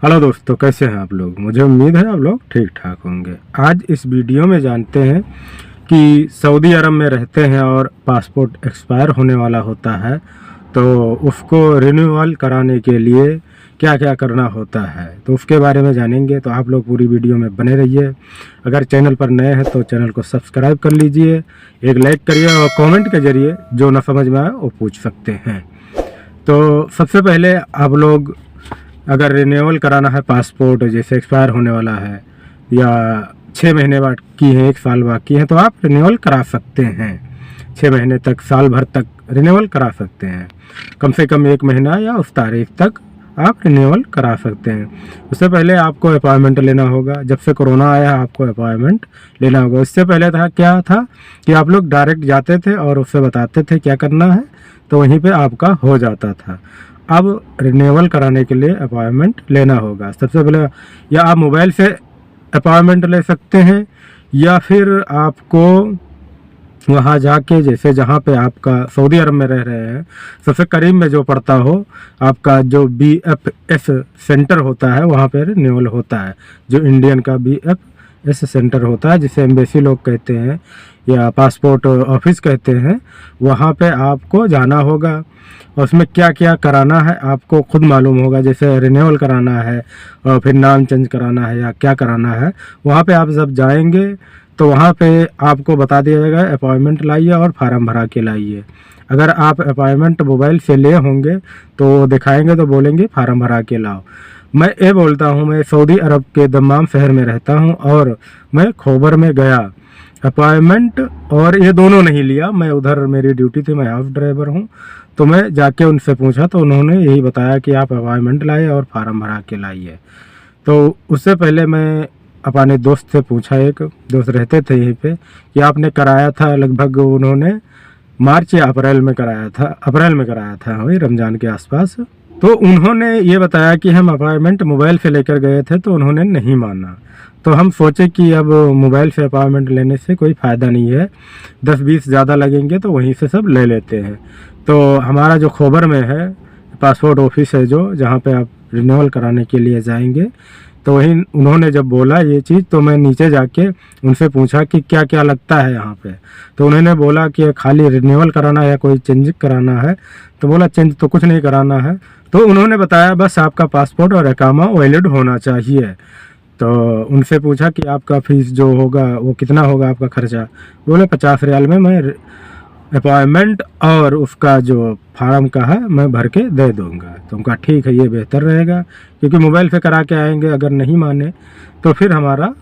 Hello दोस्तों, कैसे हैं आप लोग। मुझे उम्मीद है आप लोग ठीक ठाक होंगे। आज इस वीडियो में जानते हैं कि सऊदी अरब में रहते हैं और पासपोर्ट एक्सपायर होने वाला होता है, तो उसको रिन्यूअल कराने के लिए क्या क्या करना होता है, तो उसके बारे में जानेंगे। तो आप लोग पूरी वीडियो में बने रहिए। अगर चैनल पर नए हैं तो चैनल को सब्सक्राइब कर लीजिए, एक लाइक करिए और कमेंट के ज़रिए जो ना समझ में आए वो पूछ सकते हैं। तो सबसे पहले आप लोग अगर रिन्यूअल कराना है पासपोर्ट, जैसे एक्सपायर होने वाला है या 6 महीने बाकी है, 1 साल बाकी है, तो आप रिन्यूअल करा सकते हैं। 6 महीने तक, साल भर तक रिन्यूअल करा सकते हैं। कम से कम 1 महीना या उस तारीख तक आप रिन्यूअल करा सकते हैं। उससे पहले आपको अपॉइंटमेंट लेना होगा। जब से कोरोना आया आपको अपॉइंटमेंट लेना होगा। उससे पहले क्या था कि आप लोग डायरेक्ट जाते थे और उससे बताते थे क्या करना है, तो वहीं पे आपका हो जाता था। अब रिन्यूअल कराने के लिए अपॉइंटमेंट लेना होगा। सबसे पहले या आप मोबाइल से अपॉइंटमेंट ले सकते हैं या फिर आपको वहाँ जाके, जैसे जहाँ पे आपका सऊदी अरब में रह रहे हैं, सबसे करीब में जो पड़ता हो, आपका जो BFS सेंटर होता है वहाँ पे रिन्यूअल होता है। जो इंडियन का BFS सेंटर होता है, जिसे एम्बेसी लोग कहते हैं या पासपोर्ट ऑफिस कहते हैं, वहाँ पे आपको जाना होगा। और उसमें क्या क्या कराना है आपको खुद मालूम होगा। जैसे रिन्यूअल कराना है और फिर नाम चेंज कराना है या क्या कराना है, वहाँ पे आप जब जाएंगे तो वहाँ पे आपको बता दिया जाएगा अपॉइंटमेंट लाइए और फार्म भरा के लाइए। अगर आप अपॉइंटमेंट मोबाइल से ले होंगे तो दिखाएंगे तो बोलेंगे फार्म भरा के लाओ। मैं ये बोलता हूँ, मैं सऊदी अरब के दम्माम शहर में रहता हूँ और मैं खोबर में गया अपॉइंटमेंट और ये दोनों नहीं लिया। मैं उधर, मेरी ड्यूटी थी, मैं हाउस ड्राइवर हूँ, तो मैं जाके उनसे पूछा तो उन्होंने यही बताया कि आप अपॉइंटमेंट लाइए और फार्म भरा के लाइए। तो उससे पहले मैं अपने दोस्त से पूछा, एक दोस्त रहते थे यहीं पे, कि आपने कराया था लगभग, उन्होंने मार्च या अप्रैल में कराया था वही रमज़ान के आसपास। तो उन्होंने ये बताया कि हम अपॉइंटमेंट मोबाइल से लेकर गए थे, तो उन्होंने नहीं माना। तो हम सोचे कि अब मोबाइल से अपॉइंटमेंट लेने से कोई फ़ायदा नहीं है, 10-20 ज़्यादा लगेंगे तो वहीं से सब ले लेते हैं। तो हमारा जो खोबर में है पासपोर्ट ऑफिस है, जो जहाँ पे आप रिन्यूअल कराने के लिए जाएंगे, तो वहीं उन्होंने जब बोला ये चीज़, तो मैं नीचे जाके उनसे पूछा कि क्या क्या लगता है यहाँ पे। तो उन्होंने बोला कि खाली रिन्यूअल कराना है या कोई चेंज कराना है। तो बोला चेंज तो कुछ नहीं कराना है। तो उन्होंने बताया बस आपका पासपोर्ट और इकामा वैलिड होना चाहिए। तो उनसे पूछा कि आपका फ़ीस जो होगा वो कितना होगा, आपका खर्चा। बोले 50 रियाल में मैं अपॉइंटमेंट और उसका जो फार्म का है मैं भर के दे दूंगा। तो उनका ठीक है, ये बेहतर रहेगा, क्योंकि मोबाइल से करा के आएंगे, अगर नहीं माने तो फिर हमारा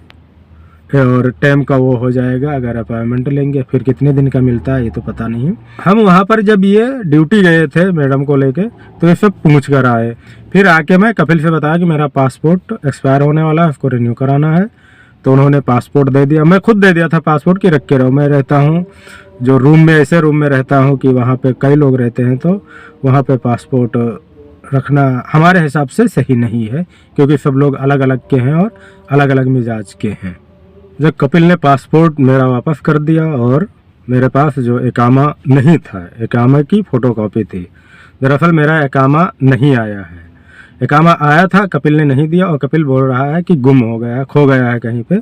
और टाइम का वो हो जाएगा। अगर अपॉइंटमेंट लेंगे फिर कितने दिन का मिलता है ये तो पता नहीं। हम वहाँ पर जब ये ड्यूटी गए थे मैडम को लेके, तो ये सब पूछ कर आए। फिर आके मैं कपिल से बताया कि मेरा पासपोर्ट एक्सपायर होने वाला है, उसको रिन्यू कराना है। तो उन्होंने पासपोर्ट दे दिया। मैं खुद दे दिया था पासपोर्ट कि रख के रहो। मैं रहता हूँ जो रूम में, ऐसे रूम में रहता हूँ कि वहाँ पे कई लोग रहते हैं, तो वहाँ पे पासपोर्ट रखना हमारे हिसाब से सही नहीं है, क्योंकि सब लोग अलग अलग के हैं और अलग अलग मिजाज के हैं। जब कपिल ने पासपोर्ट मेरा वापस कर दिया और मेरे पास जो इकामा नहीं था, इकामा की फ़ोटोकॉपी थी। दरअसल मेरा इकामा नहीं आया है, इकामा आया था, कपिल ने नहीं दिया और कपिल बोल रहा है कि गुम हो गया है, खो गया है कहीं पे।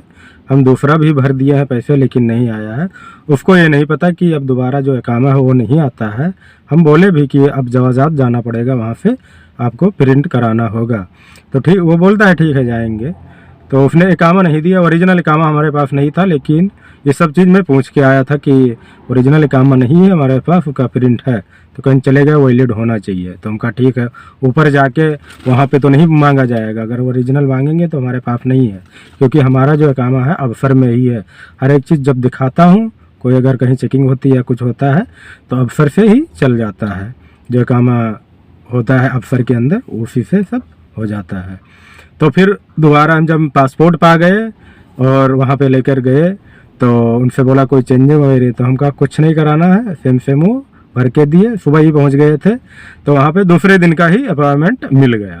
हम दूसरा भी भर दिया है पैसे, लेकिन नहीं आया है। उसको ये नहीं पता कि अब दोबारा जो इकामा है वो नहीं आता है। हम बोले भी कि अब जवाजात जाना पड़ेगा, वहाँ से आपको प्रिंट कराना होगा। तो ठीक, वो बोलता है ठीक है जाएंगे। तो उसने इकामा नहीं दिया। ओरिजिनल इकामा हमारे पास नहीं था, लेकिन ये सब चीज़ मैं पूछ के आया था कि ओरिजिनल इकामा नहीं है हमारे पास, उसका प्रिंट है। तो कहीं चले गए, वैलिड होना चाहिए। तो उनका ठीक है, ऊपर जाके वहाँ पे तो नहीं मांगा जाएगा। अगर ओरिजिनल मांगेंगे तो हमारे पास नहीं है, क्योंकि हमारा जो इकामा है अवसर में ही है। हर एक चीज़ जब दिखाता हूँ, कोई अगर कहीं चेकिंग होती है या कुछ होता है, तो अवसर से ही चल जाता है। जो इकामा होता है अवसर के अंदर, उसी से सब हो जाता है। तो फिर दोबारा हम जब पासपोर्ट पा गए और वहाँ पे लेकर गए, तो उनसे बोला कोई चेंजिंग वगैरह, तो हमका कुछ नहीं कराना है, सेम वो भर के दिए। सुबह ही पहुँच गए थे, तो वहाँ पे दूसरे दिन का ही अपॉइंटमेंट मिल गया।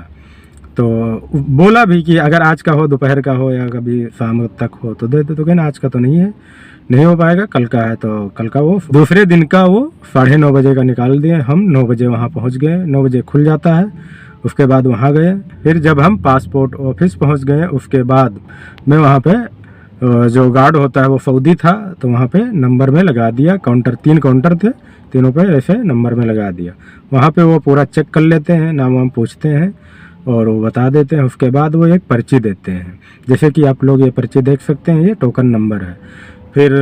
तो बोला भी कि अगर आज का हो, दोपहर का हो या कभी शाम तक हो तो दे दो। तो कहना आज का तो नहीं है, नहीं हो पाएगा, कल का है। तो कल का वो दूसरे दिन का वो 9:30 बजे का निकाल दिए। हम 9 बजे वहाँ पहुँच गए। 9 बजे खुल जाता है उसके बाद वहाँ गए। फिर जब हम पासपोर्ट ऑफिस पहुँच गए उसके बाद मैं वहाँ पे जो गार्ड होता है वो सऊदी था, तो वहाँ पे नंबर में लगा दिया। काउंटर 3 काउंटर थे, तीनों पे ऐसे नंबर में लगा दिया। वहाँ पे वो पूरा चेक कर लेते हैं, नाम वाम पूछते हैं और वो बता देते हैं। उसके बाद वो एक पर्ची देते हैं, जैसे कि आप लोग ये पर्ची देख सकते हैं, ये टोकन नंबर है। फिर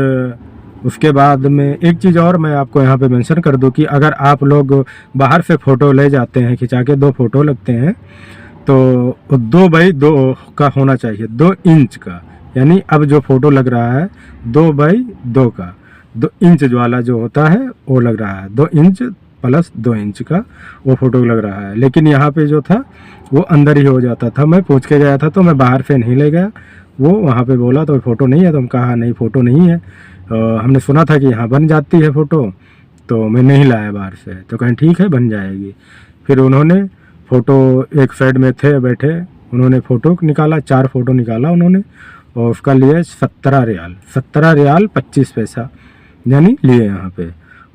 उसके बाद में एक चीज़ और मैं आपको यहाँ पे मेंशन कर दूँ कि अगर आप लोग बाहर से फ़ोटो ले जाते हैं, खिंचा के 2 फ़ोटो लगते हैं, तो 2 बाई 2 का होना चाहिए, 2 इंच का। यानी अब जो फ़ोटो लग रहा है 2 बाई 2 का, 2 इंच वाला जो होता है वो लग रहा है, 2 इंच प्लस 2 इंच का वो फ़ोटो लग रहा है। लेकिन यहाँ पे जो था वो अंदर ही हो जाता था। मैं पूछ के गया था तो मैं बाहर से नहीं ले गया। वो वहाँ पे बोला तो फ़ोटो नहीं है, तो हम कहा नहीं फ़ोटो नहीं है, हमने सुना था कि यहाँ बन जाती है फ़ोटो, तो मैं नहीं लाया बाहर से। तो कहें ठीक है बन जाएगी। फिर उन्होंने फ़ोटो एक साइड में थे बैठे, उन्होंने फ़ोटो निकाला, 4 फ़ोटो निकाला उन्होंने और उसका लिए 17 रियाल, 17 रियाल 25 पैसा यानी लिए यहाँ पे,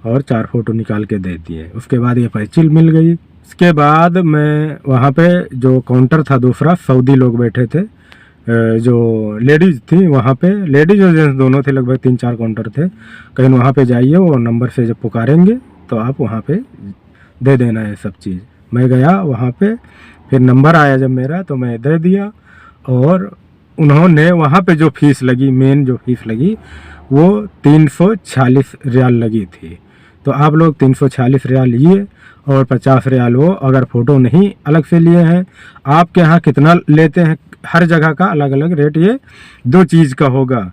और 4 फ़ोटो निकाल के दे दिए। उसके बाद ये पर्ची मिल गई। उसके बाद मैं वहाँ पे जो काउंटर था दूसरा, सऊदी लोग बैठे थे, जो लेडीज़ थी वहाँ पे, लेडीज़ और जेंट्स दोनों थे, लगभग 3-4 काउंटर थे। कहीं वहाँ पे जाइए, वो नंबर से जब पुकारेंगे तो आप वहाँ पे दे देना है सब चीज़। मैं गया वहाँ पे, फिर नंबर आया जब मेरा तो मैं दे दिया, और उन्होंने वहाँ पे जो फ़ीस लगी, मेन जो फ़ीस लगी वो 346 रियाल लगी थी। तो आप लोग 346 रियाल लिए और 50 रियाल वो, अगर फ़ोटो नहीं अलग से लिए हैं। आपके यहाँ कितना लेते हैं, हर जगह का अलग अलग रेट, ये 2 चीज़ का होगा।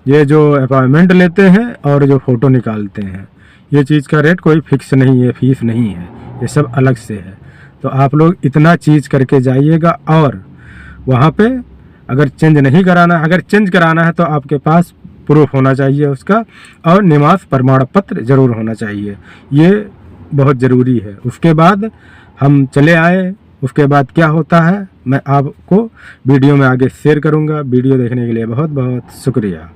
ये जो अपॉइंटमेंट लेते हैं और जो फ़ोटो निकालते हैं, ये चीज़ का रेट कोई फिक्स नहीं है, फीस नहीं है, ये सब अलग से है। तो आप लोग इतना चीज़ करके जाइएगा। और वहाँ पे अगर चेंज नहीं कराना, अगर चेंज कराना है तो आपके पास प्रूफ होना चाहिए उसका, और निवास प्रमाण पत्र ज़रूर होना चाहिए, ये बहुत ज़रूरी है। उसके बाद हम चले आए। उसके बाद क्या होता है मैं आपको वीडियो में आगे शेयर करूँगा। वीडियो देखने के लिए बहुत बहुत शुक्रिया।